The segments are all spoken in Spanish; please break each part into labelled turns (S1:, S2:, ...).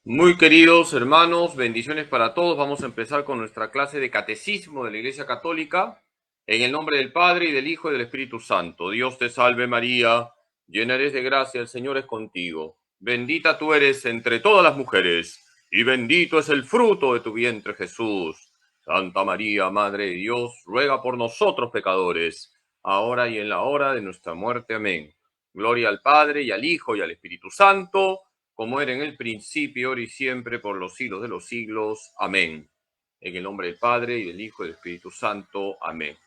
S1: Muy queridos hermanos, bendiciones para todos. Vamos a empezar con nuestra clase de catecismo de la Iglesia Católica. En el nombre del Padre, y del Hijo, y del Espíritu Santo. Dios te salve María, llena eres de gracia, el Señor es contigo. Bendita tú eres entre todas las mujeres, y bendito es el fruto de tu vientre Jesús. Santa María, Madre de Dios, ruega por nosotros pecadores, ahora y en la hora de nuestra muerte. Amén. Gloria al Padre, y al Hijo, y al Espíritu Santo, como era en el principio, ahora y siempre, por los siglos de los siglos. Amén. En el nombre del Padre, y del Hijo, y del Espíritu Santo. Amén.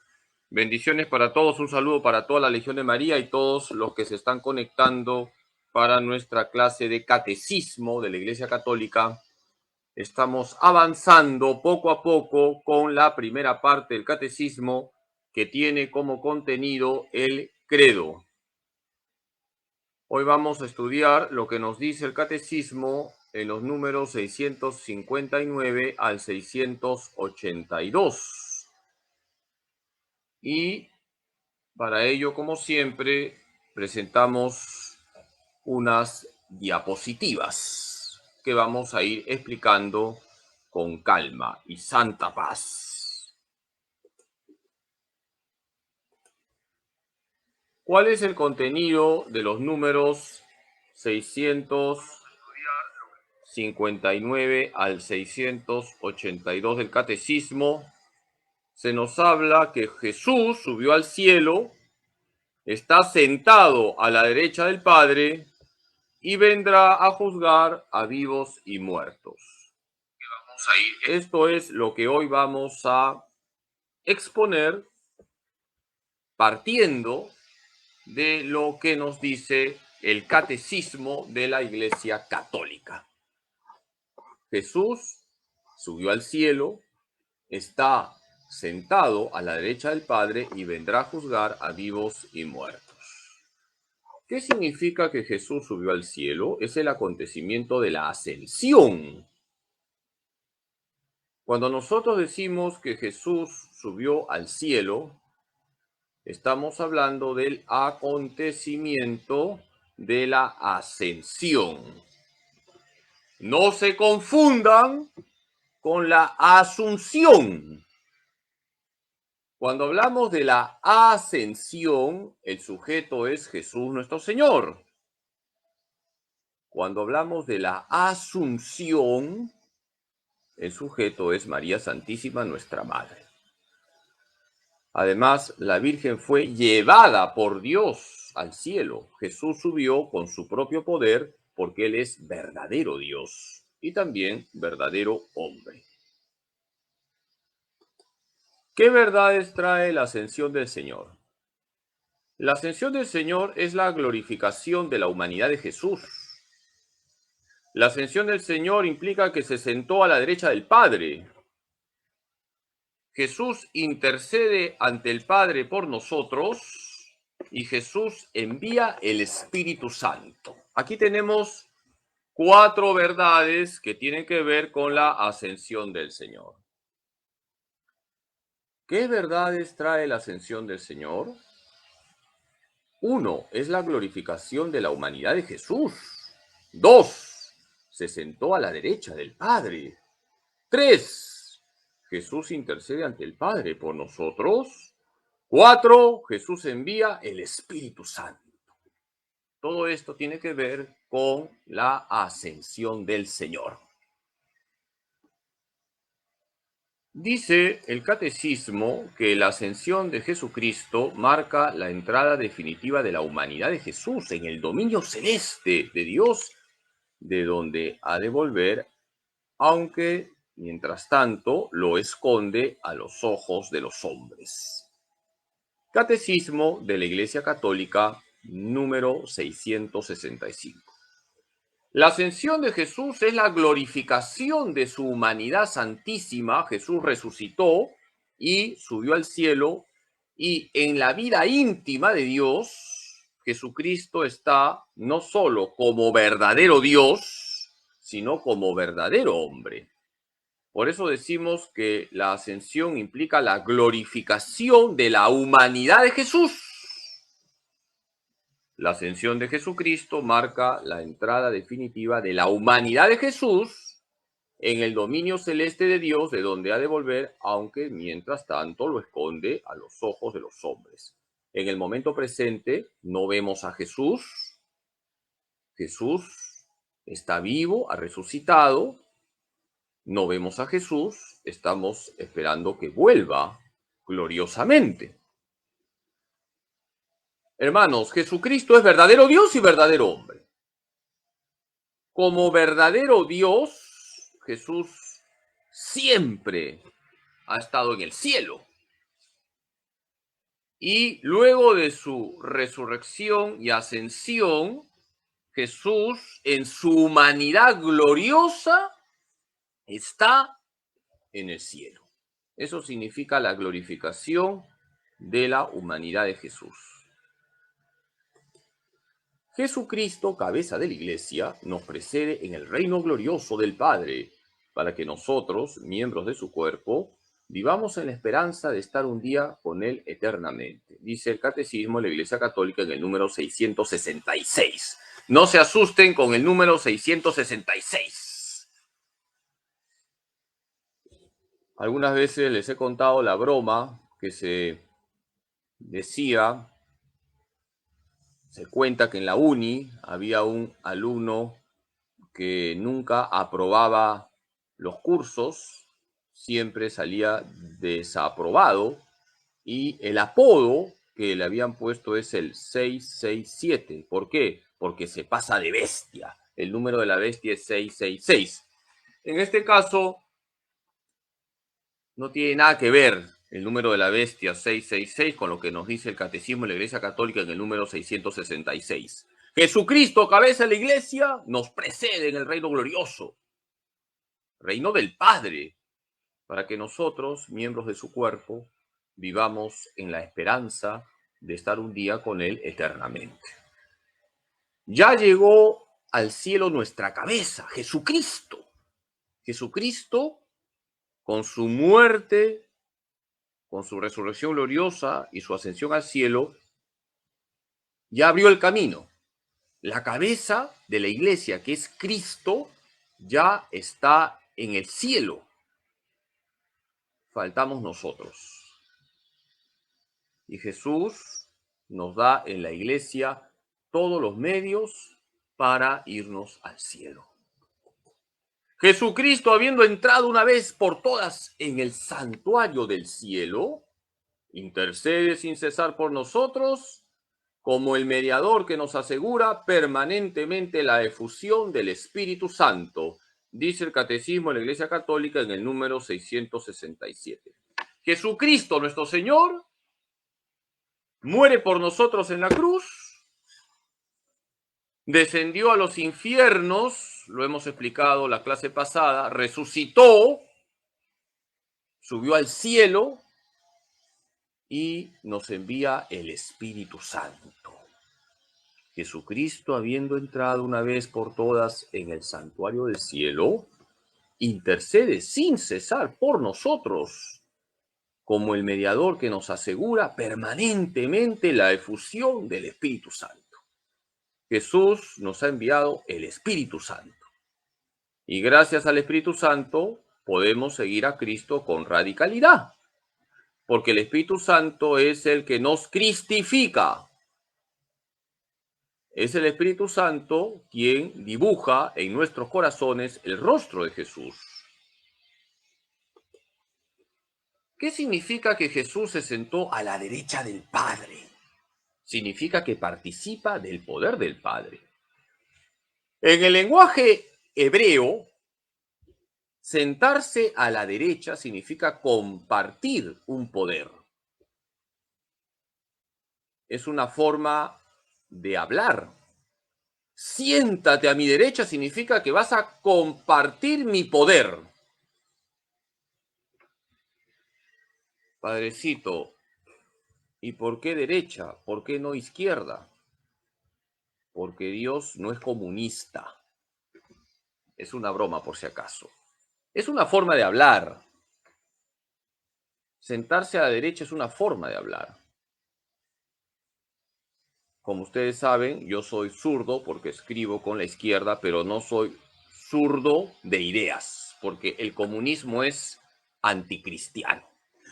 S1: Bendiciones para todos, un saludo para toda la Legión de María y todos los que se están conectando para nuestra clase de catecismo de la Iglesia Católica. Estamos avanzando poco a poco con la primera parte del catecismo, que tiene como contenido el credo. Hoy vamos a estudiar lo que nos dice el catecismo en los números 659 al 682. Y para ello, como siempre, presentamos unas diapositivas que vamos a ir explicando con calma y santa paz. ¿Cuál es el contenido de los números 659 al 682 del catecismo? Se nos habla que Jesús subió al cielo, está sentado a la derecha del Padre y vendrá a juzgar a vivos y muertos. Esto es lo que hoy vamos a exponer partiendo de lo que nos dice el catecismo de la Iglesia Católica. Jesús subió al cielo, está sentado a la derecha del Padre y vendrá a juzgar a vivos y muertos. ¿Qué significa que Jesús subió al cielo? Es el acontecimiento de la ascensión. Cuando nosotros decimos que Jesús subió al cielo, estamos hablando del acontecimiento de la ascensión. No se confundan con la asunción. Cuando hablamos de la ascensión, el sujeto es Jesús nuestro Señor. Cuando hablamos de la asunción, el sujeto es María Santísima, nuestra Madre. Además, la Virgen fue llevada por Dios al cielo. Jesús subió con su propio poder porque Él es verdadero Dios y también verdadero hombre. ¿Qué verdades trae la ascensión del Señor? La ascensión del Señor es la glorificación de la humanidad de Jesús. La ascensión del Señor implica que se sentó a la derecha del Padre. Jesús intercede ante el Padre por nosotros y Jesús envía el Espíritu Santo. Aquí tenemos 4 verdades que tienen que ver con la ascensión del Señor. ¿Qué verdades trae la ascensión del Señor? 1. Es la glorificación de la humanidad de Jesús. 2. Se sentó a la derecha del Padre. 3. Jesús intercede ante el Padre por nosotros. 4. Jesús envía el Espíritu Santo. Todo esto tiene que ver con la ascensión del Señor. Dice el catecismo que la ascensión de Jesucristo marca la entrada definitiva de la humanidad de Jesús en el dominio celeste de Dios, de donde ha de volver, aunque mientras tanto lo esconde a los ojos de los hombres. Catecismo de la Iglesia Católica, número 665. La ascensión de Jesús es la glorificación de su humanidad santísima. Jesús resucitó y subió al cielo, y en la vida íntima de Dios, Jesucristo está no solo como verdadero Dios, sino como verdadero hombre. Por eso decimos que la ascensión implica la glorificación de la humanidad de Jesús. La ascensión de Jesucristo marca la entrada definitiva de la humanidad de Jesús en el dominio celeste de Dios, de donde ha de volver, aunque mientras tanto lo esconde a los ojos de los hombres. En el momento presente no vemos a Jesús. Jesús está vivo, ha resucitado. No vemos a Jesús, estamos esperando que vuelva gloriosamente. Hermanos, Jesucristo es verdadero Dios y verdadero hombre. Como verdadero Dios, Jesús siempre ha estado en el cielo. Y luego de su resurrección y ascensión, Jesús en su humanidad gloriosa está en el cielo. Eso significa la glorificación de la humanidad de Jesús. Jesucristo, cabeza de la Iglesia, nos precede en el reino glorioso del Padre, para que nosotros, miembros de su cuerpo, vivamos en la esperanza de estar un día con Él eternamente. Dice el Catecismo de la Iglesia Católica en el número 666. No se asusten con el número 666. Algunas veces les he contado la broma que se decía, se cuenta que en la uni había un alumno que nunca aprobaba los cursos, siempre salía desaprobado, y el apodo que le habían puesto es el 667. ¿Por qué? Porque se pasa de bestia. El número de la bestia es 666. En este caso, no tiene nada que ver el número de la bestia 666 con lo que nos dice el Catecismo de la Iglesia Católica en el número 666. Jesucristo, cabeza de la Iglesia, nos precede en el reino glorioso, reino del Padre, para que nosotros, miembros de su cuerpo, vivamos en la esperanza de estar un día con Él eternamente. Ya llegó al cielo nuestra cabeza, Jesucristo. Jesucristo, con su muerte, con su resurrección gloriosa y su ascensión al cielo, ya abrió el camino. La cabeza de la Iglesia, que es Cristo, ya está en el cielo. Faltamos nosotros. Y Jesús nos da en la Iglesia todos los medios para irnos al cielo. Jesucristo, habiendo entrado una vez por todas en el santuario del cielo, intercede sin cesar por nosotros como el mediador que nos asegura permanentemente la efusión del Espíritu Santo, dice el Catecismo de la Iglesia Católica en el número 667. Jesucristo, nuestro Señor, muere por nosotros en la cruz, descendió a los infiernos, lo hemos explicado la clase pasada, resucitó, subió al cielo y nos envía el Espíritu Santo. Jesucristo, habiendo entrado una vez por todas en el santuario del cielo, intercede sin cesar por nosotros, como el mediador que nos asegura permanentemente la efusión del Espíritu Santo. Jesús nos ha enviado el Espíritu Santo. Y gracias al Espíritu Santo podemos seguir a Cristo con radicalidad, porque el Espíritu Santo es el que nos cristifica. Es el Espíritu Santo quien dibuja en nuestros corazones el rostro de Jesús. ¿Qué significa que Jesús se sentó a la derecha del Padre? Significa que participa del poder del Padre. En el lenguaje hebreo, sentarse a la derecha significa compartir un poder. Es una forma de hablar. Siéntate a mi derecha significa que vas a compartir mi poder. Padrecito, ¿y por qué derecha? ¿Por qué no izquierda? Porque Dios no es comunista. Es una broma por si acaso. Es una forma de hablar. Sentarse a la derecha es una forma de hablar. Como ustedes saben, yo soy zurdo porque escribo con la izquierda, pero no soy zurdo de ideas, porque el comunismo es anticristiano.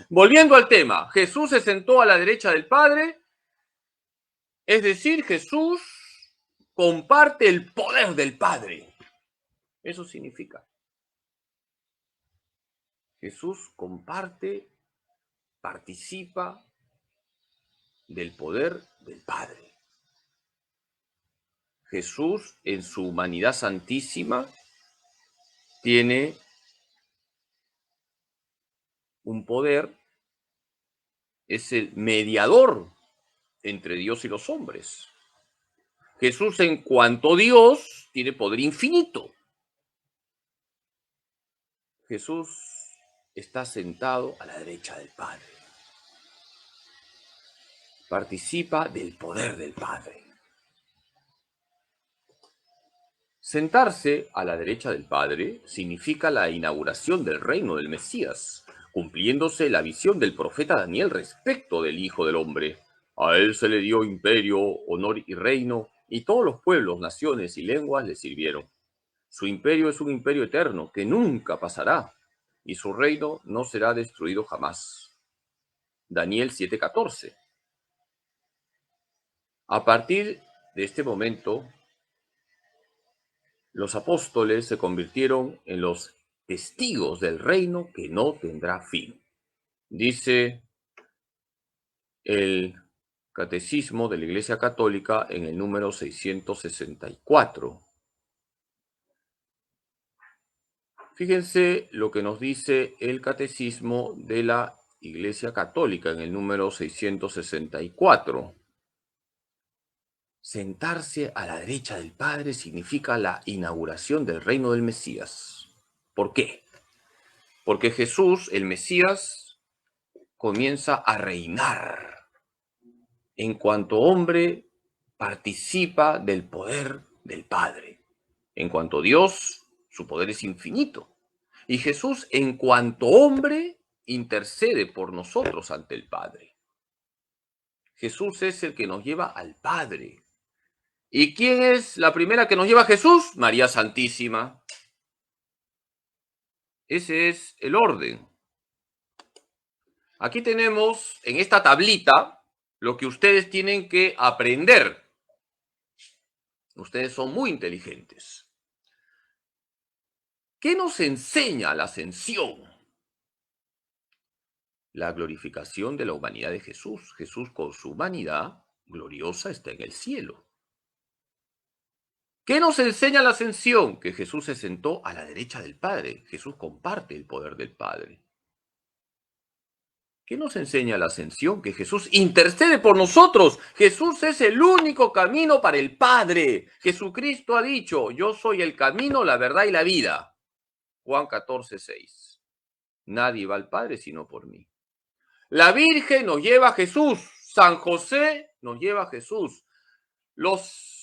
S1: Volviendo al tema, Jesús se sentó a la derecha del Padre, es decir, Jesús comparte el poder del Padre. Eso significa. Jesús comparte, participa del poder del Padre. Jesús, en su humanidad santísima, tiene un poder, es el mediador entre Dios y los hombres. Jesús, en cuanto Dios, tiene poder infinito. Jesús está sentado a la derecha del Padre. Participa del poder del Padre. Sentarse a la derecha del Padre significa la inauguración del reino del Mesías, cumpliéndose la visión del profeta Daniel respecto del Hijo del Hombre. A él se le dio imperio, honor y reino, y todos los pueblos, naciones y lenguas le sirvieron. Su imperio es un imperio eterno que nunca pasará, y su reino no será destruido jamás. Daniel 7:14. A partir de este momento, los apóstoles se convirtieron en los testigos del reino que no tendrá fin. Dice el Catecismo de la Iglesia Católica en el número 664. Fíjense lo que nos dice el Catecismo de la Iglesia Católica en el número 664. Sentarse a la derecha del Padre significa la inauguración del reino del Mesías. ¿Por qué? Porque Jesús, el Mesías, comienza a reinar. En cuanto hombre, participa del poder del Padre. En cuanto Dios, su poder es infinito. Y Jesús, en cuanto hombre, intercede por nosotros ante el Padre. Jesús es el que nos lleva al Padre. ¿Y quién es la primera que nos lleva a Jesús? María Santísima. Ese es el orden. Aquí tenemos en esta tablita lo que ustedes tienen que aprender. Ustedes son muy inteligentes. ¿Qué nos enseña la ascensión? La glorificación de la humanidad de Jesús. Jesús con su humanidad gloriosa está en el cielo. ¿Qué nos enseña la ascensión? Que Jesús se sentó a la derecha del Padre. Jesús comparte el poder del Padre. ¿Qué nos enseña la ascensión? Que Jesús intercede por nosotros. Jesús es el único camino para el Padre. Jesucristo ha dicho, yo soy el camino, la verdad y la vida. Juan 14:6. Nadie va al Padre sino por mí. La Virgen nos lleva a Jesús. San José nos lleva a Jesús. Los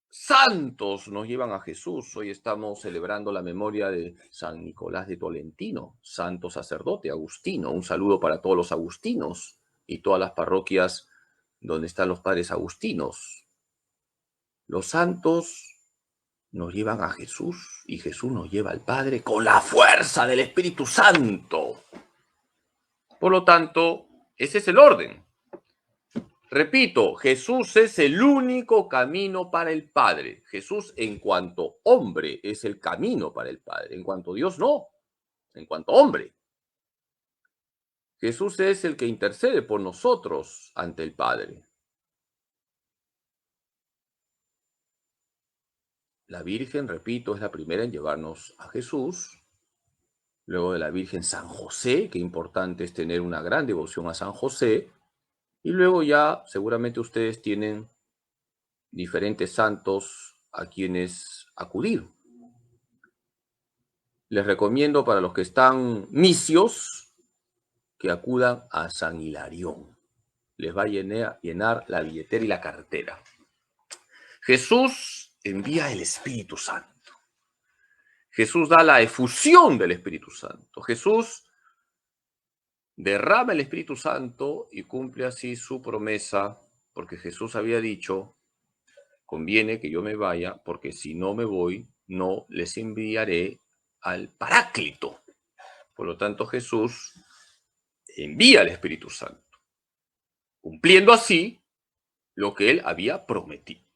S1: santos nos llevan a Jesús. Hoy estamos celebrando la memoria de San Nicolás de Tolentino, santo sacerdote agustino. Un saludo para todos los agustinos y todas las parroquias donde están los padres agustinos. Los santos nos llevan a Jesús y Jesús nos lleva al Padre con la fuerza del Espíritu Santo. Por lo tanto, ese es el orden. Repito, Jesús es el único camino para el Padre. Jesús, en cuanto hombre, es el camino para el Padre. En cuanto Dios, no. En cuanto hombre. Jesús es el que intercede por nosotros ante el Padre. La Virgen, repito, es la primera en llevarnos a Jesús. Luego de la Virgen, San José. Qué importante es tener una gran devoción a San José. Y luego ya seguramente ustedes tienen diferentes santos a quienes acudir. Les recomiendo para los que están misios que acudan a San Hilarión. Les va a llenar la billetera y la cartera. Jesús envía el Espíritu Santo. Jesús da la efusión del Espíritu Santo. Jesús derrama el Espíritu Santo y cumple así su promesa, porque Jesús había dicho, conviene que yo me vaya, porque si no me voy, no les enviaré al Paráclito. Por lo tanto, Jesús envía al Espíritu Santo, cumpliendo así lo que él había prometido.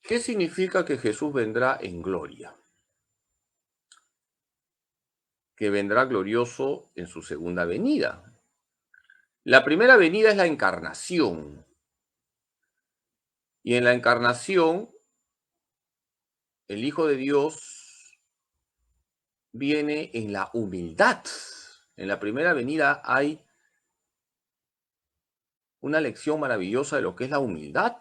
S1: ¿Qué significa que Jesús vendrá en gloria? Que vendrá glorioso en su segunda venida. La primera venida es la encarnación. Y en la encarnación, el Hijo de Dios viene en la humildad. En la primera venida hay una lección maravillosa de lo que es la humildad.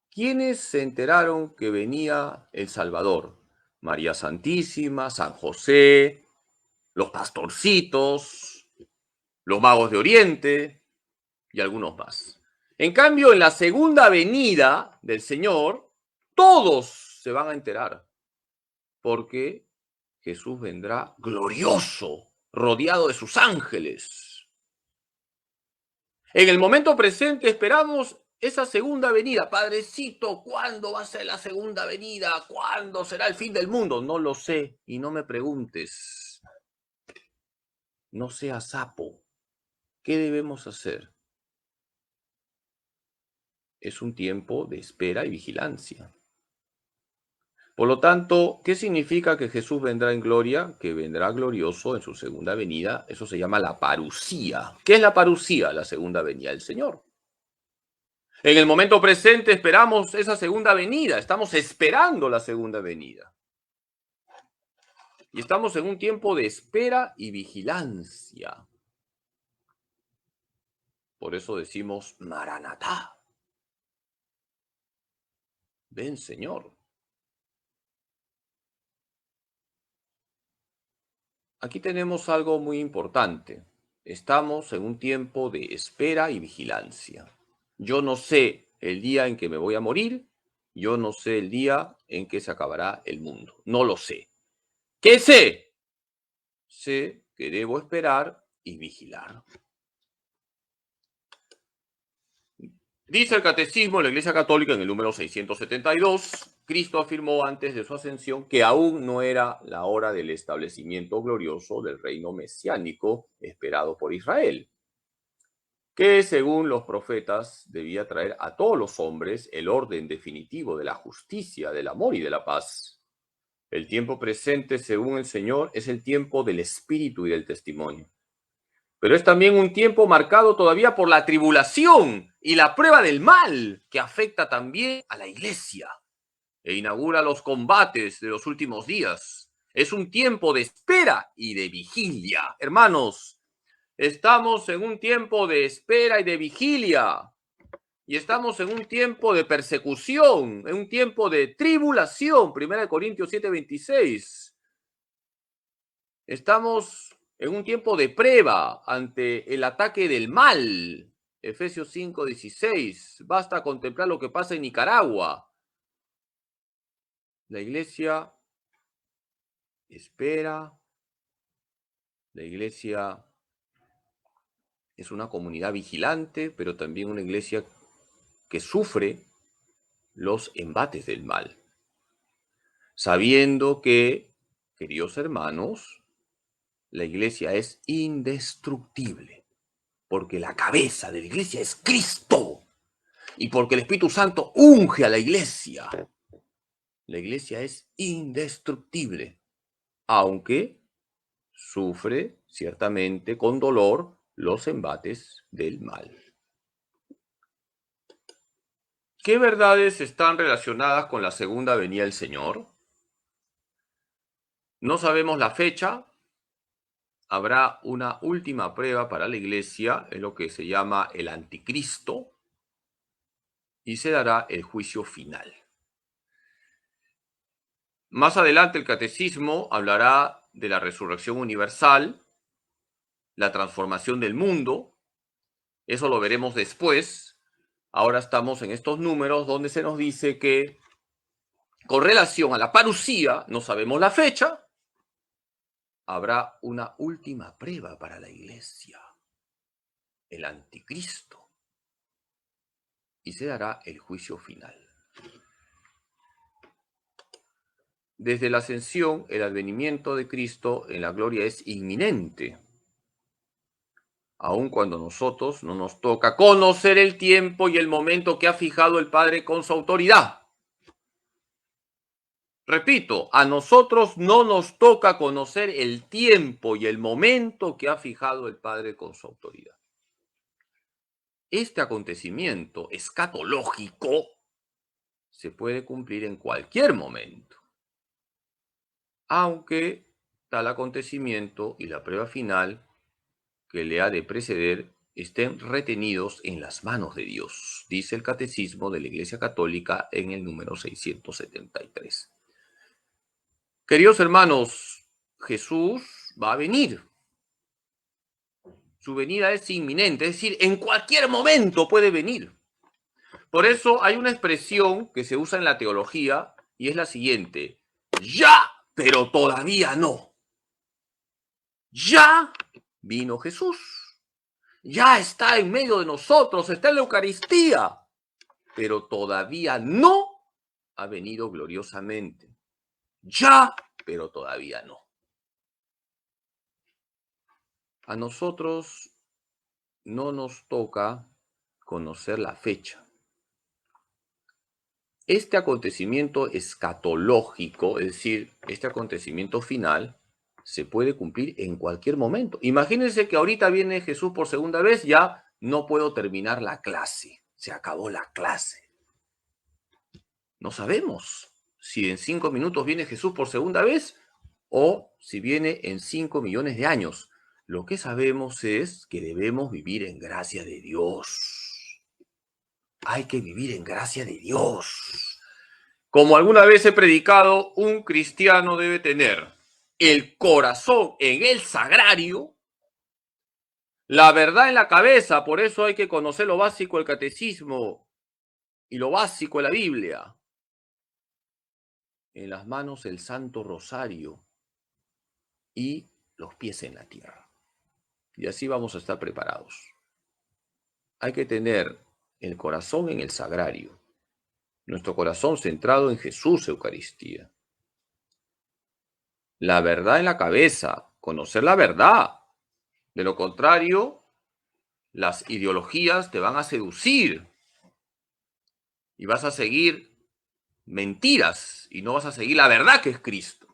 S1: ¿Quiénes se enteraron que venía el Salvador? María Santísima, San José, los pastorcitos, los magos de Oriente y algunos más. En cambio, en la segunda venida del Señor, todos se van a enterar, porque Jesús vendrá glorioso, rodeado de sus ángeles. En el momento presente esperamos esa segunda venida. Padrecito, ¿cuándo va a ser la segunda venida? ¿Cuándo será el fin del mundo? No lo sé y no me preguntes. No seas sapo. ¿Qué debemos hacer? Es un tiempo de espera y vigilancia. Por lo tanto, ¿qué significa que Jesús vendrá en gloria? Que vendrá glorioso en su segunda venida. Eso se llama la parusía. ¿Qué es la parusía? La segunda venida del Señor. En el momento presente esperamos esa segunda venida. Estamos esperando la segunda venida. Y estamos en un tiempo de espera y vigilancia. Por eso decimos, Maranatá. Ven, Señor. Aquí tenemos algo muy importante. Estamos en un tiempo de espera y vigilancia. Yo no sé el día en que me voy a morir. Yo no sé el día en que se acabará el mundo. No lo sé. ¿Qué sé? Sé que debo esperar y vigilar. Dice el Catecismo de la Iglesia Católica en el número 672, Cristo afirmó antes de su ascensión que aún no era la hora del establecimiento glorioso del reino mesiánico esperado por Israel, que según los profetas debía traer a todos los hombres el orden definitivo de la justicia, del amor y de la paz. El tiempo presente, según el Señor, es el tiempo del espíritu y del testimonio. Pero es también un tiempo marcado todavía por la tribulación y la prueba del mal, que afecta también a la iglesia e inaugura los combates de los últimos días. Es un tiempo de espera y de vigilia. Hermanos, estamos en un tiempo de espera y de vigilia. Y estamos en un tiempo de persecución, en un tiempo de tribulación. 1 Corintios 7:26. Estamos en un tiempo de prueba ante el ataque del mal. Efesios 5:16. Basta contemplar lo que pasa en Nicaragua. La iglesia espera. La iglesia es una comunidad vigilante, pero también una iglesia que sufre los embates del mal. Sabiendo que, queridos hermanos, la iglesia es indestructible, porque la cabeza de la iglesia es Cristo. Y porque el Espíritu Santo unge a la iglesia es indestructible, aunque sufre ciertamente con dolor los embates del mal. ¿Qué verdades están relacionadas con la segunda venida del Señor? No sabemos la fecha. Habrá una última prueba para la iglesia, es lo que se llama el anticristo, y se dará el juicio final. Más adelante el catecismo hablará de la resurrección universal, la transformación del mundo. Eso lo veremos después. Ahora estamos en estos números donde se nos dice que con relación a la parusía, no sabemos la fecha, habrá una última prueba para la iglesia, el anticristo. y se dará el juicio final. Desde la ascensión, el advenimiento de Cristo en la gloria es inminente, aun cuando a nosotros no nos toca conocer el tiempo y el momento que ha fijado el Padre con su autoridad. Repito, a nosotros no nos toca conocer el tiempo y el momento que ha fijado el Padre con su autoridad. Este acontecimiento escatológico se puede cumplir en cualquier momento, aunque tal acontecimiento y la prueba final que le ha de preceder estén retenidos en las manos de Dios, dice el Catecismo de la Iglesia Católica en el número 673. Queridos hermanos, Jesús va a venir. Su venida es inminente, es decir, en cualquier momento puede venir. Por eso hay una expresión que se usa en la teología y es la siguiente: ya, pero todavía no. Ya vino Jesús. Ya está en medio de nosotros, está en la Eucaristía, pero todavía no ha venido gloriosamente. Ya, pero todavía no. A nosotros no nos toca conocer la fecha. Este acontecimiento escatológico, es decir, este acontecimiento final, se puede cumplir en cualquier momento. Imagínense que ahorita viene Jesús por segunda vez, ya no puedo terminar la clase, se acabó la clase. No sabemos si en 5 minutos viene Jesús por segunda vez o si viene en 5 millones de años. Lo que sabemos es que debemos vivir en gracia de Dios. Hay que vivir en gracia de Dios. Como alguna vez he predicado, un cristiano debe tener el corazón en el sagrario, la verdad en la cabeza. Por eso hay que conocer lo básico del catecismo y lo básico de la Biblia. En las manos el Santo Rosario y los pies en la tierra. Y así vamos a estar preparados. Hay que tener el corazón en el sagrario, nuestro corazón centrado en Jesús Eucaristía. La verdad en la cabeza, conocer la verdad. De lo contrario, las ideologías te van a seducir y vas a seguir mentiras y no vas a seguir la verdad que es Cristo.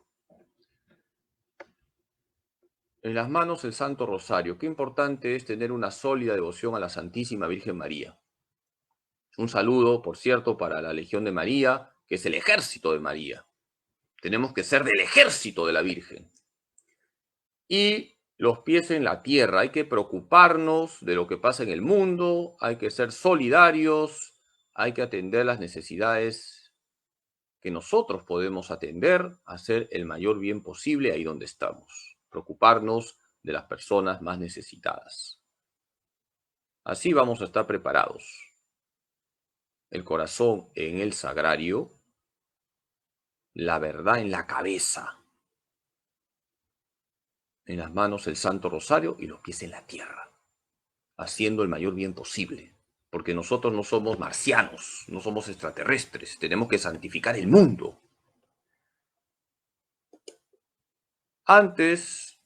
S1: En las manos el Santo Rosario. Qué importante es tener una sólida devoción a la Santísima Virgen María. Un saludo, por cierto, para la Legión de María, que es el ejército de María. Tenemos que ser del ejército de la Virgen. Y los pies en la tierra. Hay que preocuparnos de lo que pasa en el mundo, hay que ser solidarios, hay que atender las necesidades que nosotros podemos atender, hacer el mayor bien posible ahí donde estamos. Preocuparnos de las personas más necesitadas. Así vamos a estar preparados. El corazón en el sagrario, la verdad en la cabeza, en las manos el Santo Rosario y los pies en la tierra, haciendo el mayor bien posible, porque nosotros no somos marcianos, no somos extraterrestres, tenemos que santificar el mundo. Antes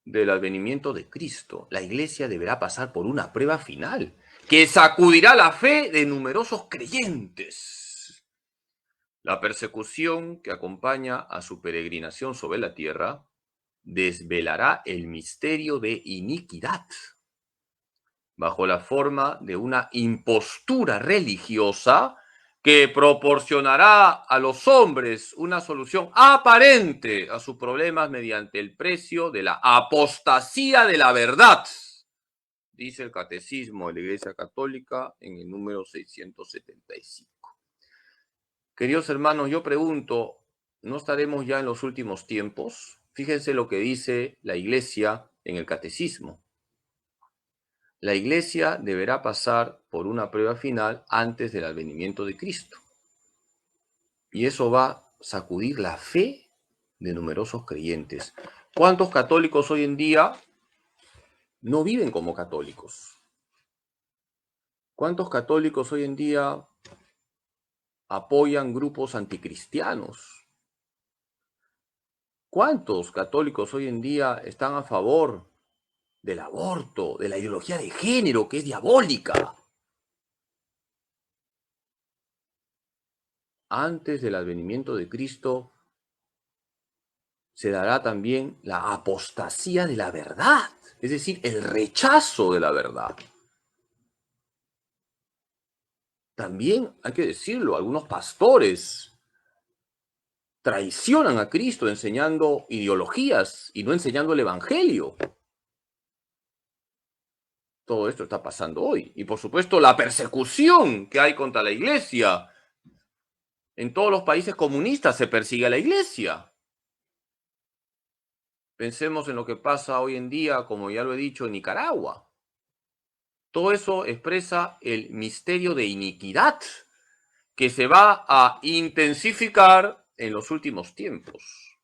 S1: del advenimiento de Cristo, la Iglesia deberá pasar por una prueba final que sacudirá la fe de numerosos creyentes. La persecución que acompaña a su peregrinación sobre la tierra desvelará el misterio de iniquidad bajo la forma de una impostura religiosa que proporcionará a los hombres una solución aparente a sus problemas mediante el precio de la apostasía de la verdad, dice el Catecismo de la Iglesia Católica en el número 675. Queridos hermanos, yo pregunto, ¿no estaremos ya en los últimos tiempos? Fíjense lo que dice la Iglesia en el Catecismo. La Iglesia deberá pasar por una prueba final antes del advenimiento de Cristo. Y eso va a sacudir la fe de numerosos creyentes. ¿Cuántos católicos hoy en día no viven como católicos? ¿Cuántos católicos hoy en día apoyan grupos anticristianos? ¿Cuántos católicos hoy en día están a favor del aborto, de la ideología de género, que es diabólica? Antes del advenimiento de Cristo se dará también la apostasía de la verdad, es decir, el rechazo de la verdad. También hay que decirlo, algunos pastores traicionan a Cristo enseñando ideologías y no enseñando el Evangelio. Todo esto está pasando hoy. Y por supuesto, la persecución que hay contra la iglesia. En todos los países comunistas se persigue a la iglesia. Pensemos en lo que pasa hoy en día, como ya lo he dicho, en Nicaragua. Todo eso expresa el misterio de iniquidad que se va a intensificar en los últimos tiempos.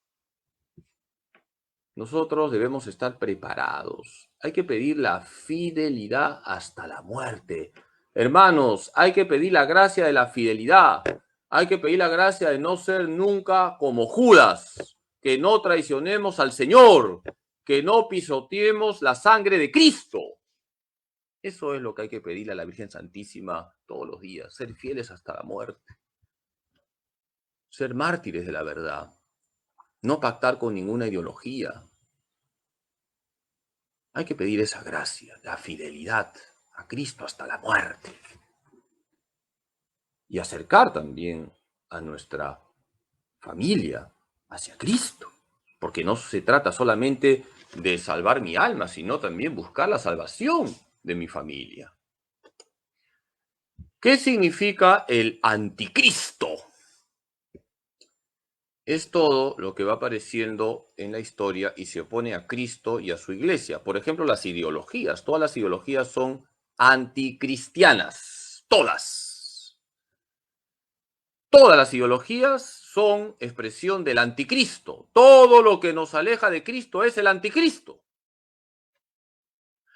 S1: Nosotros debemos estar preparados. Hay que pedir la fidelidad hasta la muerte. Hermanos, hay que pedir la gracia de la fidelidad. Hay que pedir la gracia de no ser nunca como Judas, que no traicionemos al Señor, que no pisoteemos la sangre de Cristo. Eso es lo que hay que pedirle a la Virgen Santísima todos los días, ser fieles hasta la muerte, ser mártires de la verdad, no pactar con ninguna ideología. Hay que pedir esa gracia, la fidelidad a Cristo hasta la muerte. Y acercar también a nuestra familia hacia Cristo, porque no se trata solamente de salvar mi alma, sino también buscar la salvación de mi familia. ¿Qué significa el anticristo? Es todo lo que va apareciendo en la historia y se opone a Cristo y a su iglesia. Por ejemplo, las ideologías. Todas las ideologías son anticristianas. Todas. Todas las ideologías son expresión del anticristo. Todo lo que nos aleja de Cristo es el anticristo.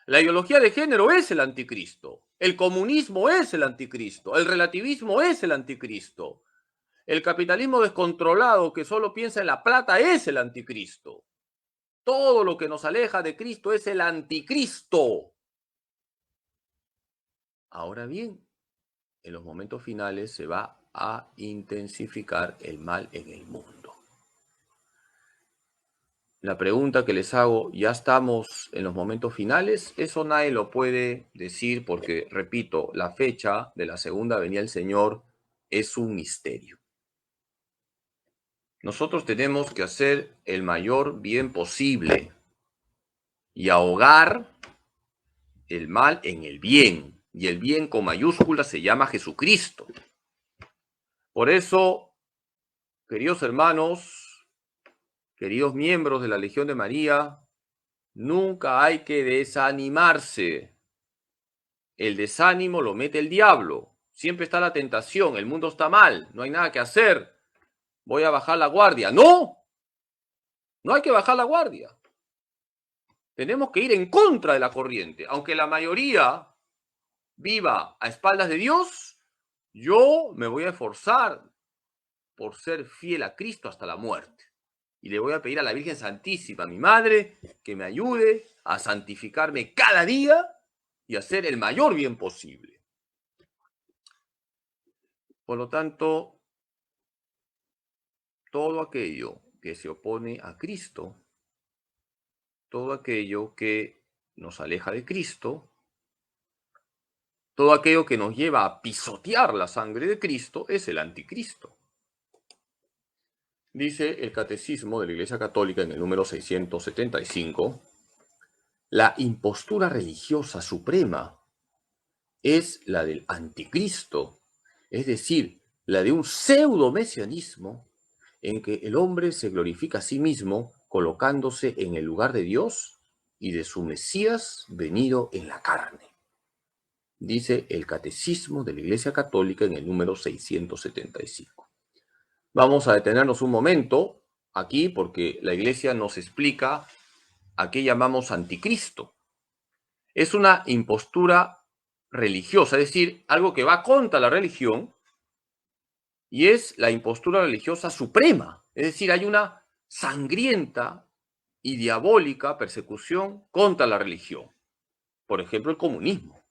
S1: La ideología de género es el anticristo. El comunismo es el anticristo. El relativismo es el anticristo. El capitalismo descontrolado que solo piensa en la plata es el anticristo. Todo lo que nos aleja de Cristo es el anticristo. Ahora bien, en los momentos finales se va a intensificar el mal en el mundo. La pregunta que les hago, ¿ya estamos en los momentos finales? Eso nadie lo puede decir porque, repito, la fecha de la segunda venida del Señor es un misterio. Nosotros tenemos que hacer el mayor bien posible y ahogar el mal en el bien. Y el bien con mayúsculas se llama Jesucristo. Por eso, queridos hermanos, queridos miembros de la Legión de María, nunca hay que desanimarse. El desánimo lo mete el diablo. Siempre está la tentación. El mundo está mal. No hay nada que hacer. Voy a bajar la guardia. ¡No! No hay que bajar la guardia. Tenemos que ir en contra de la corriente. Aunque la mayoría viva a espaldas de Dios, yo me voy a esforzar por ser fiel a Cristo hasta la muerte. Y le voy a pedir a la Virgen Santísima, mi madre, que me ayude a santificarme cada día y hacer el mayor bien posible. Por lo tanto, todo aquello que se opone a Cristo, todo aquello que nos aleja de Cristo, todo aquello que nos lleva a pisotear la sangre de Cristo es el anticristo. Dice el Catecismo de la Iglesia Católica en el número 675, la impostura religiosa suprema es la del anticristo, es decir, la de un pseudo-mesianismo en que el hombre se glorifica a sí mismo colocándose en el lugar de Dios y de su Mesías venido en la carne. Dice el Catecismo de la Iglesia Católica en el número 675. Vamos a detenernos un momento aquí porque la Iglesia nos explica a qué llamamos anticristo. Es una impostura religiosa, es decir, algo que va contra la religión, y es la impostura religiosa suprema. Es decir, hay una sangrienta y diabólica persecución contra la religión. Por ejemplo, el comunismo.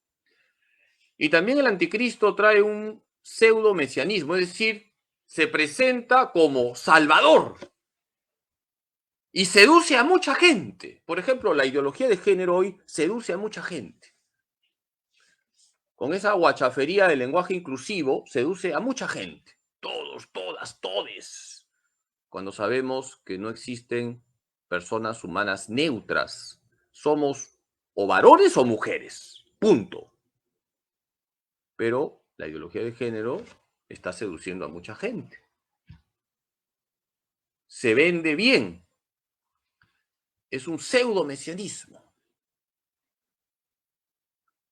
S1: Y también el anticristo trae un pseudo mesianismo, es decir, se presenta como salvador y seduce a mucha gente. Por ejemplo, la ideología de género hoy seduce a mucha gente. Con esa guachafería del lenguaje inclusivo, seduce a mucha gente. Todos, todas, todes. Cuando sabemos que no existen personas humanas neutras. Somos o varones o mujeres. Punto. Pero la ideología de género está seduciendo a mucha gente. Se vende bien. Es un pseudo mesianismo.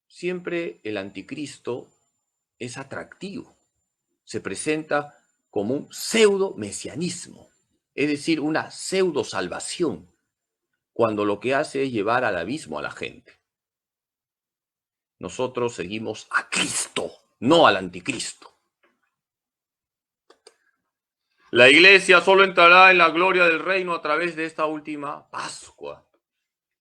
S1: Siempre el anticristo es atractivo. Se presenta como un pseudo mesianismo, es decir, una pseudo salvación, cuando lo que hace es llevar al abismo a la gente. Nosotros seguimos a Cristo, no al anticristo. La iglesia solo entrará en la gloria del reino a través de esta última Pascua,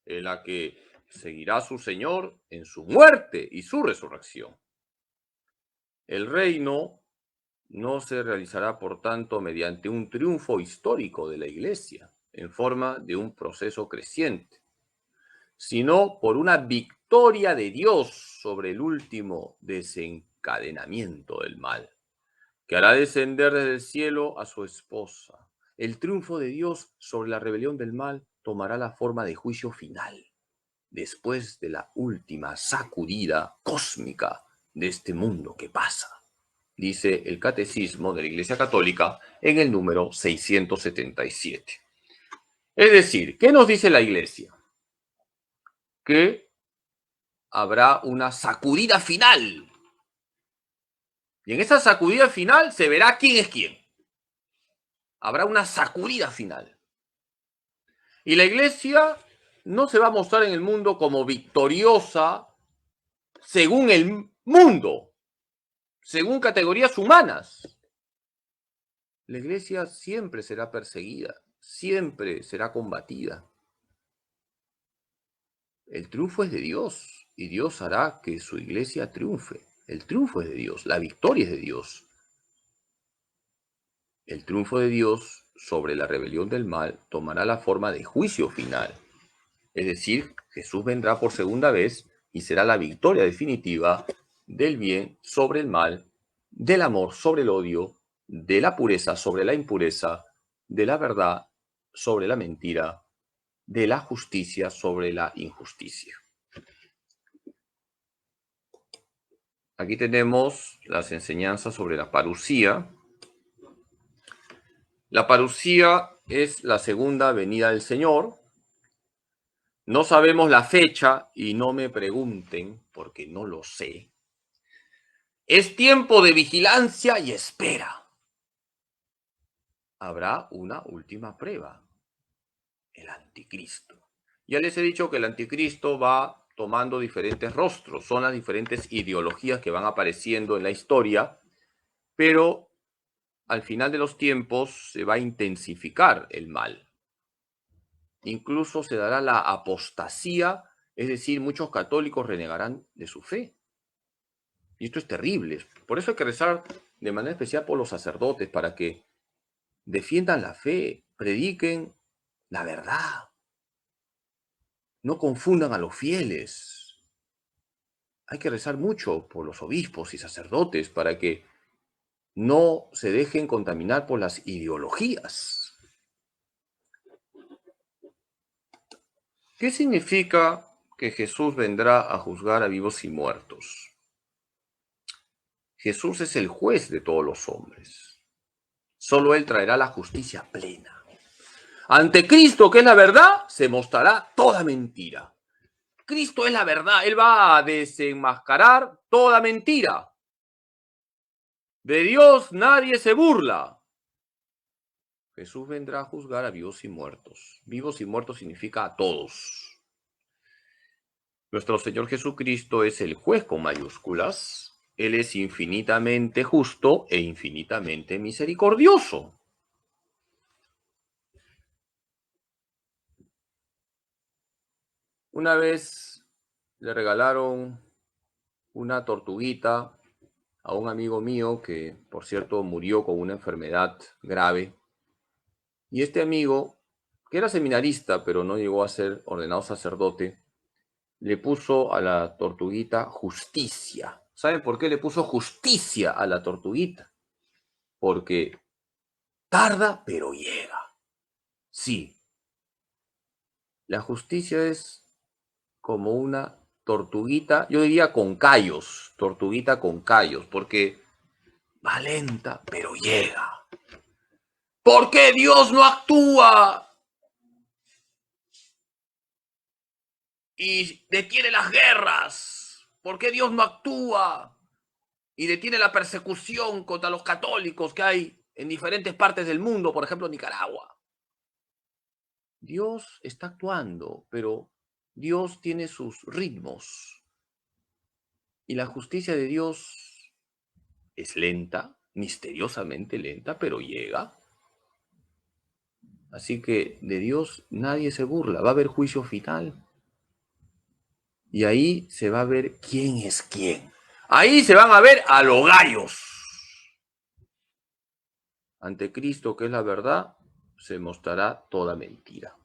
S1: en la que seguirá a su Señor en su muerte y su resurrección. El reino no se realizará, por tanto, mediante un triunfo histórico de la iglesia, en forma de un proceso creciente, sino por una victoria de Dios sobre el último desencadenamiento del mal, que hará descender desde el cielo a su esposa. El triunfo de Dios sobre la rebelión del mal tomará la forma de juicio final, después de la última sacudida cósmica de este mundo que pasa, dice el Catecismo de la Iglesia Católica en el número 677. Es decir, ¿qué nos dice la Iglesia? Que habrá una sacudida final. Y en esa sacudida final se verá quién es quién. Habrá una sacudida final. Y la Iglesia no se va a mostrar en el mundo como victoriosa según el mundo, según categorías humanas. La Iglesia siempre será perseguida, siempre será combatida. El triunfo es de Dios y Dios hará que su Iglesia triunfe. El triunfo es de Dios, la victoria es de Dios. El triunfo de Dios sobre la rebelión del mal tomará la forma de juicio final. Es decir, Jesús vendrá por segunda vez y será la victoria definitiva del bien sobre el mal, del amor sobre el odio, de la pureza sobre la impureza, de la verdad sobre la mentira, de la justicia sobre la injusticia. Aquí tenemos las enseñanzas sobre la parusía. La parusía es la segunda venida del Señor. No sabemos la fecha y no me pregunten porque no lo sé. Es tiempo de vigilancia y espera. Habrá una última prueba, el anticristo. Ya les he dicho que el anticristo va tomando diferentes rostros, son las diferentes ideologías que van apareciendo en la historia, pero al final de los tiempos se va a intensificar el mal. Incluso se dará la apostasía, es decir, muchos católicos renegarán de su fe. Y esto es terrible. Por eso hay que rezar de manera especial por los sacerdotes, para que defiendan la fe, prediquen la verdad, no confundan a los fieles. Hay que rezar mucho por los obispos y sacerdotes para que no se dejen contaminar por las ideologías. ¿Qué significa que Jesús vendrá a juzgar a vivos y muertos? Jesús es el juez de todos los hombres. Solo Él traerá la justicia plena. Ante Cristo, que es la verdad, se mostrará toda mentira. Cristo es la verdad. Él va a desenmascarar toda mentira. De Dios nadie se burla. Jesús vendrá a juzgar a vivos y muertos. Vivos y muertos significa a todos. Nuestro Señor Jesucristo es el juez con mayúsculas. Él es infinitamente justo e infinitamente misericordioso. Una vez le regalaron una tortuguita a un amigo mío que, por cierto, murió con una enfermedad grave. Y este amigo, que era seminarista, pero no llegó a ser ordenado sacerdote, le puso a la tortuguita justicia. ¿Saben por qué le puso justicia a la tortuguita? Porque tarda, pero llega. Sí, la justicia es como una tortuguita, yo diría con callos, tortuguita con callos, porque va lenta, pero llega. ¿Por qué Dios no actúa y detiene las guerras? ¿Por qué Dios no actúa y detiene la persecución contra los católicos que hay en diferentes partes del mundo, por ejemplo Nicaragua? Dios está actuando, pero Dios tiene sus ritmos y la justicia de Dios es lenta, misteriosamente lenta, pero llega. Así que de Dios nadie se burla, va a haber juicio final. Y ahí se va a ver quién es quién. Ahí se van a ver a los gallos. Ante Cristo, que es la verdad, se mostrará toda mentira.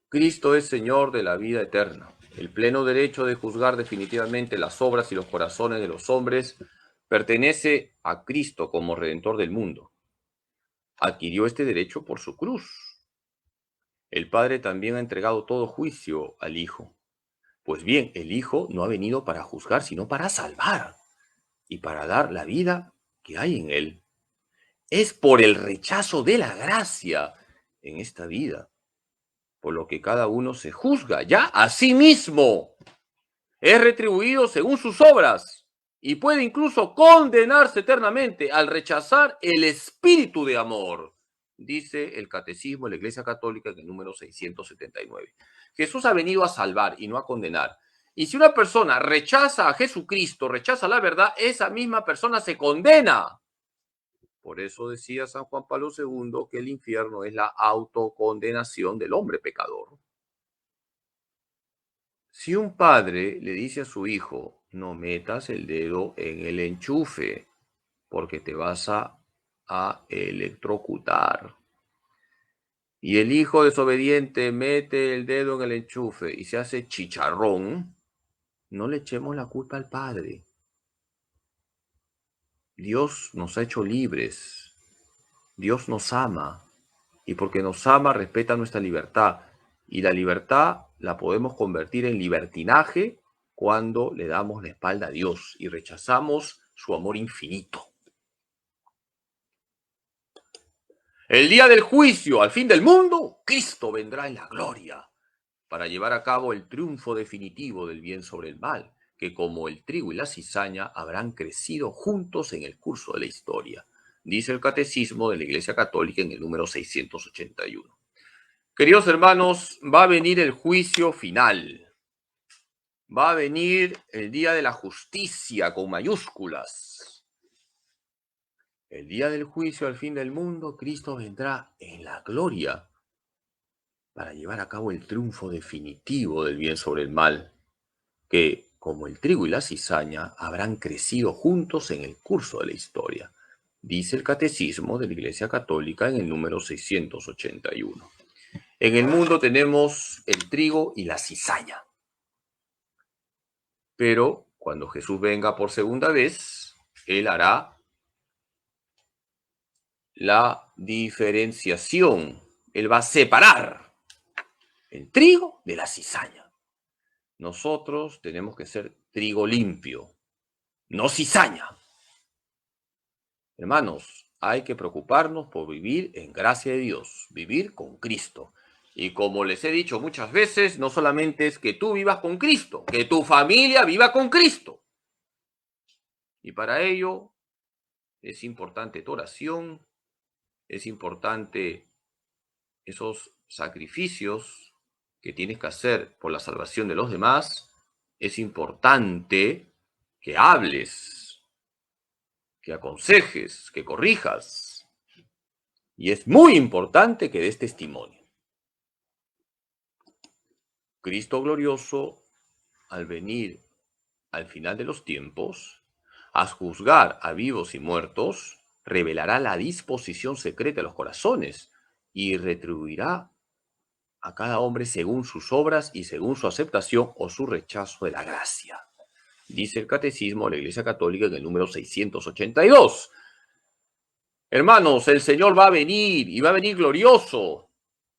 S1: Cristo es Señor de la vida eterna. El pleno derecho de juzgar definitivamente las obras y los corazones de los hombres pertenece a Cristo como Redentor del mundo. Adquirió este derecho por su cruz. El Padre también ha entregado todo juicio al Hijo. Pues bien, el Hijo no ha venido para juzgar, sino para salvar y para dar la vida que hay en Él. Es por el rechazo de la gracia en esta vida, por lo que cada uno se juzga ya a sí mismo. Es retribuido según sus obras y puede incluso condenarse eternamente al rechazar el espíritu de amor, dice el Catecismo de la Iglesia Católica en el número 679. Jesús ha venido a salvar y no a condenar. Y si una persona rechaza a Jesucristo, rechaza la verdad, esa misma persona se condena. Por eso decía San Juan Pablo II que el infierno es la autocondenación del hombre pecador. Si un padre le dice a su hijo, no metas el dedo en el enchufe porque te vas a electrocutar, y el hijo desobediente mete el dedo en el enchufe y se hace chicharrón, no le echemos la culpa al padre. Dios nos ha hecho libres, Dios nos ama, y porque nos ama respeta nuestra libertad, y la libertad la podemos convertir en libertinaje cuando le damos la espalda a Dios y rechazamos su amor infinito. El día del juicio, al fin del mundo, Cristo vendrá en la gloria para llevar a cabo el triunfo definitivo del bien sobre el mal, que como el trigo y la cizaña habrán crecido juntos en el curso de la historia, dice el Catecismo de la Iglesia Católica en el número 681. Queridos hermanos, va a venir el juicio final. Va a venir el día de la justicia con mayúsculas. El día del juicio al fin del mundo, Cristo vendrá en la gloria para llevar a cabo el triunfo definitivo del bien sobre el mal, que, como el trigo y la cizaña, habrán crecido juntos en el curso de la historia, dice el Catecismo de la Iglesia Católica en el número 681. En el mundo tenemos el trigo y la cizaña. Pero cuando Jesús venga por segunda vez, Él hará la diferenciación. Él va a separar el trigo de la cizaña. Nosotros tenemos que ser trigo limpio, no cizaña. Hermanos, hay que preocuparnos por vivir en gracia de Dios, vivir con Cristo. Y como les he dicho muchas veces, no solamente es que tú vivas con Cristo, que tu familia viva con Cristo. Y para ello es importante tu oración, es importante esos sacrificios que tienes que hacer por la salvación de los demás, es importante que hables, que aconsejes, que corrijas. Y es muy importante que des testimonio. Cristo glorioso, al venir al final de los tiempos, a juzgar a vivos y muertos, revelará la disposición secreta de los corazones y retribuirá a cada hombre según sus obras y según su aceptación o su rechazo de la gracia. Dice el Catecismo de la Iglesia Católica en el número 682. Hermanos, el Señor va a venir y va a venir glorioso.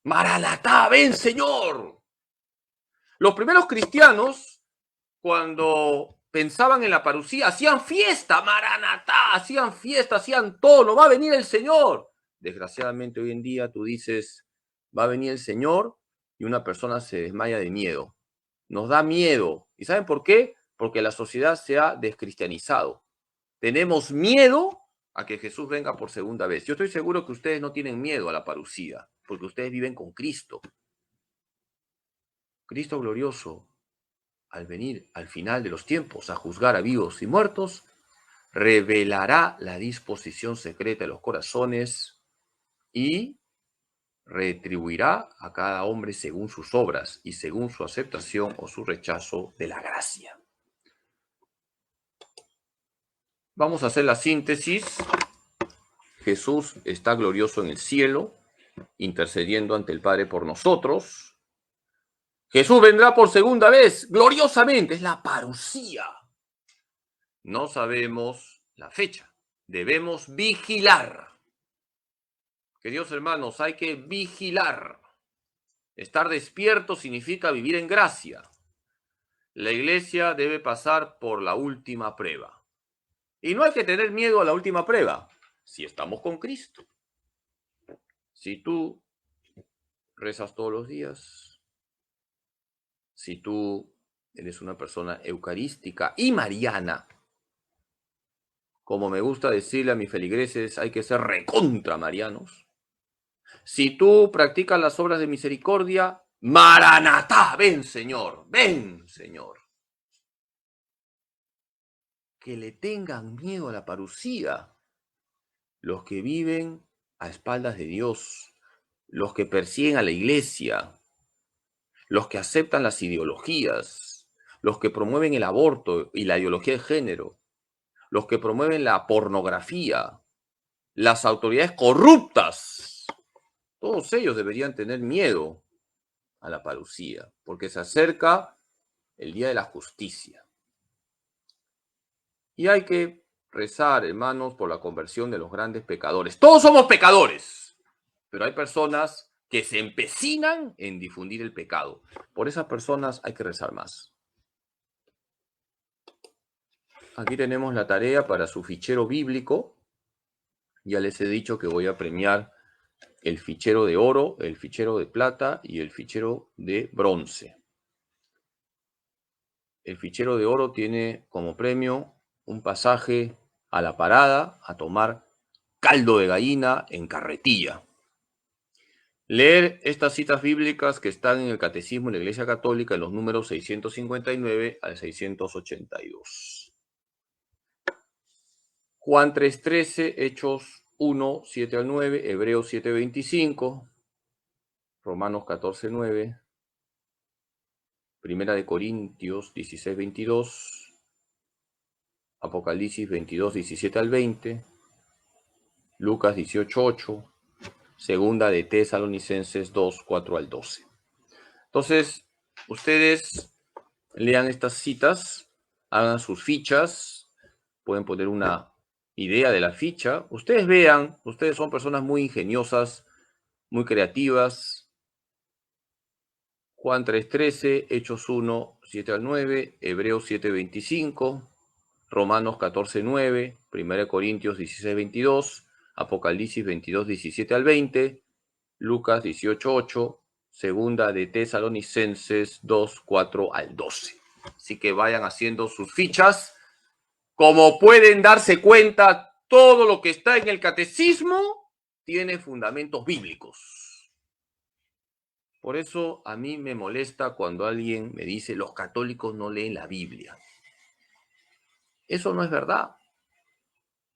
S1: Maranatá, ven Señor. Los primeros cristianos, cuando pensaban en la parucía, hacían fiesta, Maranatá, hacían fiesta, hacían todo, va a venir el Señor. Desgraciadamente hoy en día tú dices, va a venir el Señor y una persona se desmaya de miedo. Nos da miedo. ¿Y saben por qué? Porque la sociedad se ha descristianizado. Tenemos miedo a que Jesús venga por segunda vez. Yo estoy seguro que ustedes no tienen miedo a la parucía, porque ustedes viven con Cristo. Cristo glorioso, al venir al final de los tiempos a juzgar a vivos y muertos, revelará la disposición secreta de los corazones y retribuirá a cada hombre según sus obras y según su aceptación o su rechazo de la gracia. Vamos a hacer la síntesis. Jesús está glorioso en el cielo, intercediendo ante el Padre por nosotros. Jesús vendrá por segunda vez, gloriosamente, es la parucía. No sabemos la fecha, debemos vigilar. Queridos hermanos, hay que vigilar. Estar despierto significa vivir en gracia. La iglesia debe pasar por la última prueba. Y no hay que tener miedo a la última prueba, si estamos con Cristo. Si tú rezas todos los días, si tú eres una persona eucarística y mariana, como me gusta decirle a mis feligreses, hay que ser recontra marianos. Si tú practicas las obras de misericordia, Maranatá, ven Señor, ven Señor. Que le tengan miedo a la parucía los que viven a espaldas de Dios, los que persiguen a la iglesia, los que aceptan las ideologías, los que promueven el aborto y la ideología de género, los que promueven la pornografía, las autoridades corruptas. Todos ellos deberían tener miedo a la parucía, porque se acerca el día de la justicia. Y hay que rezar, hermanos, por la conversión de los grandes pecadores. Todos somos pecadores, pero hay personas que se empecinan en difundir el pecado. Por esas personas hay que rezar más. Aquí tenemos la tarea para su fichero bíblico. Ya les he dicho que voy a premiar el fichero de oro, el fichero de plata y el fichero de bronce. El fichero de oro tiene como premio un pasaje a la parada a tomar caldo de gallina en carretilla. Leer estas citas bíblicas que están en el Catecismo de la Iglesia Católica en los números 659 al 682. Juan 3:13, Hechos 1, 7 al 9, Hebreos 7:25, Romanos 14:9, Primera de Corintios 16:22, Apocalipsis 22:17 al 20, Lucas 18:8, Segunda de Tesalonicenses 2:4 al 12. Entonces, ustedes lean estas citas, hagan sus fichas, pueden poner una idea de la ficha. Ustedes vean, ustedes son personas muy ingeniosas, muy creativas. Juan 3:13, Hechos 1, 7 al 9, Hebreos 7:25, Romanos 14:9, 1 Corintios 16:22, Apocalipsis 22:17 al 20, Lucas 18:8, Segunda de Tesalonicenses 2:4 al 12. Así que vayan haciendo sus fichas. Como pueden darse cuenta, todo lo que está en el catecismo tiene fundamentos bíblicos. Por eso a mí me molesta cuando alguien me dice los católicos no leen la Biblia. Eso no es verdad.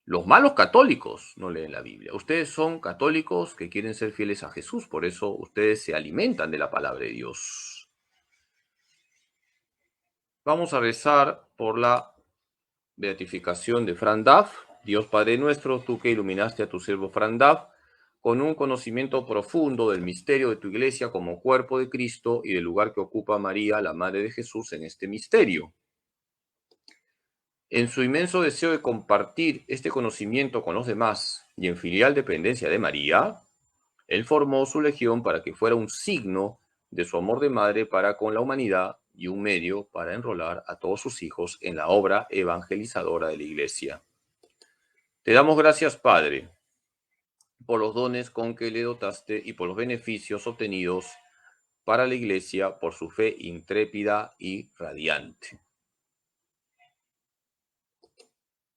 S1: Los malos católicos no leen la Biblia. Ustedes son católicos que quieren ser fieles a Jesús, por eso ustedes se alimentan de la palabra de Dios. Vamos a rezar por la beatificación de Fran Duff. Dios Padre nuestro, tú que iluminaste a tu siervo Fran Duff con un conocimiento profundo del misterio de tu iglesia como cuerpo de Cristo y del lugar que ocupa María, la Madre de Jesús, en este misterio. En su inmenso deseo de compartir este conocimiento con los demás y en filial dependencia de María, él formó su legión para que fuera un signo de su amor de madre para con la humanidad y un medio para enrolar a todos sus hijos en la obra evangelizadora de la Iglesia. Te damos gracias, Padre, por los dones con que le dotaste y por los beneficios obtenidos para la Iglesia por su fe intrépida y radiante.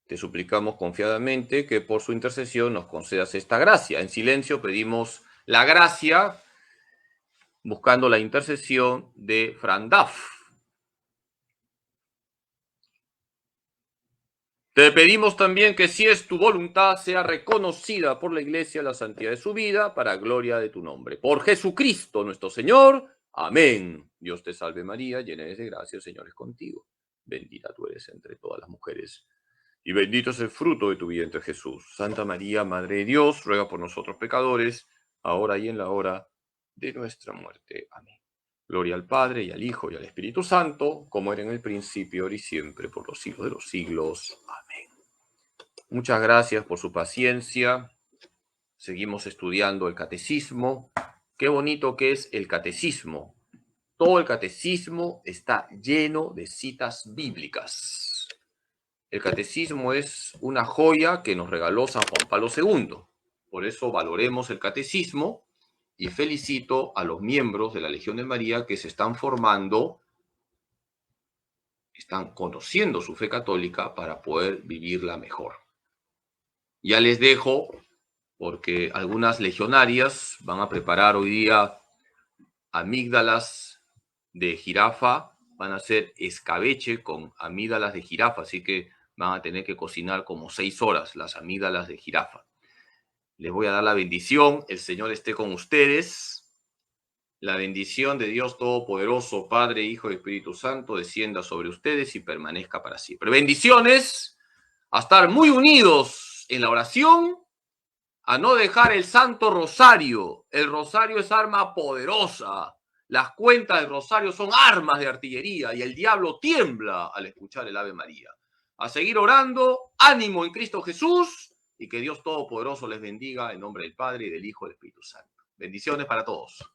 S1: Te suplicamos confiadamente que por su intercesión nos concedas esta gracia. En silencio pedimos la gracia buscando la intercesión de Fran Duff. Te pedimos también que si es tu voluntad sea reconocida por la Iglesia la santidad de su vida para gloria de tu nombre. Por Jesucristo nuestro Señor. Amén. Dios te salve María, llena eres de gracia, el Señor es contigo. Bendita tú eres entre todas las mujeres y bendito es el fruto de tu vientre Jesús. Santa María, Madre de Dios, ruega por nosotros pecadores, ahora y en la hora de nuestra muerte. Amén. Gloria al Padre, y al Hijo, y al Espíritu Santo, como era en el principio, ahora y siempre, por los siglos de los siglos. Amén. Muchas gracias por su paciencia. Seguimos estudiando el catecismo. Qué bonito que es el catecismo. Todo el catecismo está lleno de citas bíblicas. El catecismo es una joya que nos regaló San Juan Pablo II. Por eso valoremos el catecismo y felicito a los miembros de la Legión de María que se están formando, están conociendo su fe católica para poder vivirla mejor. Ya les dejo, porque algunas legionarias van a preparar hoy día amígdalas de jirafa, van a hacer escabeche con amígdalas de jirafa, así que van a tener que cocinar como 6 horas las amígdalas de jirafa. Les voy a dar la bendición, el Señor esté con ustedes. La bendición de Dios Todopoderoso, Padre, Hijo y Espíritu Santo, descienda sobre ustedes y permanezca para siempre. Bendiciones, a estar muy unidos en la oración, a no dejar el Santo Rosario. El Rosario es arma poderosa. Las cuentas del Rosario son armas de artillería y el diablo tiembla al escuchar el Ave María. A seguir orando, ánimo en Cristo Jesús y que Dios Todopoderoso les bendiga en nombre del Padre y del Hijo y del Espíritu Santo. Bendiciones para todos.